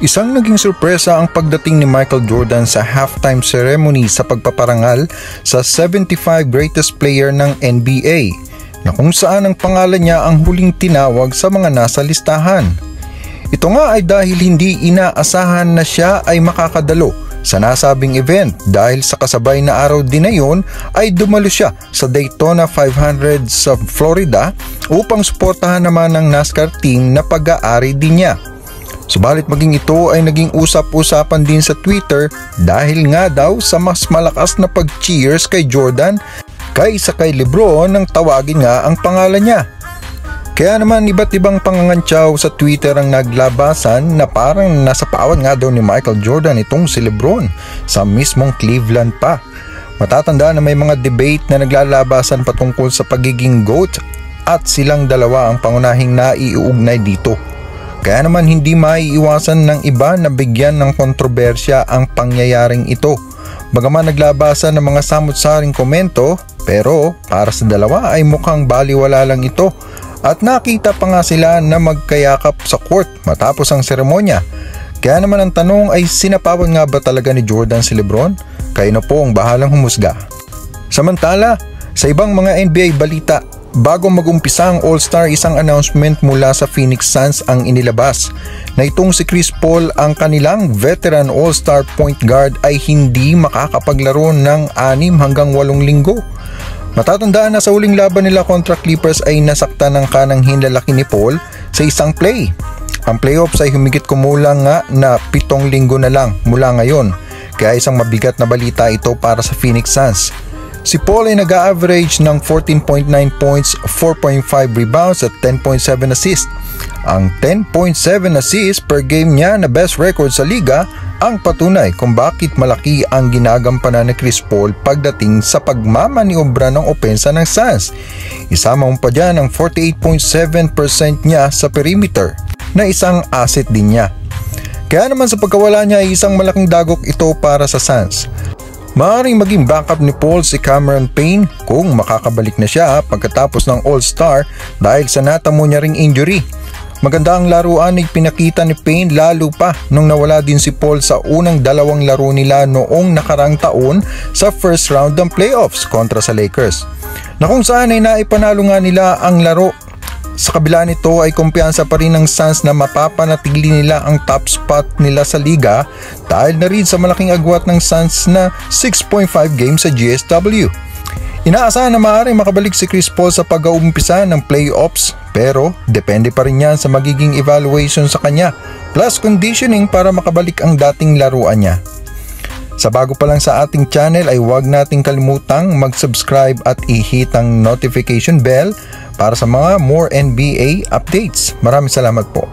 Isang naging sorpresa ang pagdating ni Michael Jordan sa halftime ceremony sa pagpaparangal sa 75 greatest player ng NBA, na kung saan ang pangalan niya ang huling tinawag sa mga nasa listahan. Ito nga ay dahil hindi inaasahan na siya ay makakadalo sa nasabing event dahil sa kasabay na araw din na yun ay dumalo siya sa Daytona 500 sa Florida upang suportahan naman ng NASCAR team na pag-aari din niya. Subalit maging ito ay naging usap-usapan din sa Twitter dahil nga daw sa mas malakas na pag-cheers kay Jordan kaysa kay LeBron nang tawagin nga ang pangalan niya. Kaya naman iba't ibang pangangantyaw sa Twitter ang naglabasan na parang nasa pawan nga daw ni Michael Jordan itong si LeBron sa mismong Cleveland pa. Matatanda na may mga debate na naglalabasan patungkol sa pagiging GOAT at silang dalawa ang pangunahing naiuugnay dito. Kaya naman hindi maiiwasan ng iba na bigyan ng kontrobersya ang pangyayaring ito. Bagaman naglabasan ng mga samut-saring komento, pero para sa dalawa ay mukhang baliwala lang ito at nakita pa nga sila na magkayakap sa court matapos ang seremonya. Kaya naman ang tanong ay sinapawan nga ba talaga ni Jordan si LeBron? Kayo na po ang bahalang humusga. Samantala, sa ibang mga NBA balita, bago mag-umpisa ang All-Star, isang announcement mula sa Phoenix Suns ang inilabas na itong si Chris Paul, ang kanilang veteran All-Star point guard, ay hindi makakapaglaro ng 6 hanggang 8 linggo. Matatandaan na sa huling laban nila kontra Clippers ay nasaktan ng kanang hinlalaki ni Paul sa isang play. Ang playoffs ay humigit kumulang nga na 7 linggo na lang mula ngayon, kaya isang mabigat na balita ito para sa Phoenix Suns. Si Paul ay nag-average ng 14.9 points, 4.5 rebounds at 10.7 assists. Ang 10.7 assists per game niya na best record sa liga ang patunay kung bakit malaki ang ginagampanan ni Chris Paul pagdating sa pagmamaniobra ng opensa ng Suns. Isama mo pa dyan ang 48.7% niya sa perimeter na isang asset din niya. Kaya naman sa pagkawala niya ay isang malaking dagok ito para sa Suns. Maaaring maging backup ni Paul si Cameron Payne kung makakabalik na siya pagkatapos ng All-Star dahil sa natamo niya ring injury. Maganda ang laruan ay pinakita ni Payne lalo pa nung nawala din si Paul sa unang 2 laro nila noong nakarang taon sa first round ng playoffs kontra sa Lakers, na kung saan ay naipanalo nga nila ang laro. Sa kabila nito ay kumpiyansa pa rin ng Suns na mapapanatili nila ang top spot nila sa liga dahil na rin sa malaking agwat ng Suns na 6.5 games sa GSW. Inaasahan na maaaring makabalik si Chris Paul sa pag-uumpisa ng playoffs, pero depende pa rin yan sa magiging evaluation sa kanya plus conditioning para makabalik ang dating laruan niya. Sa bago pa lang sa ating channel ay huwag nating kalimutang mag-subscribe at i-hit ang notification bell para sa mga more NBA updates. Maraming salamat po.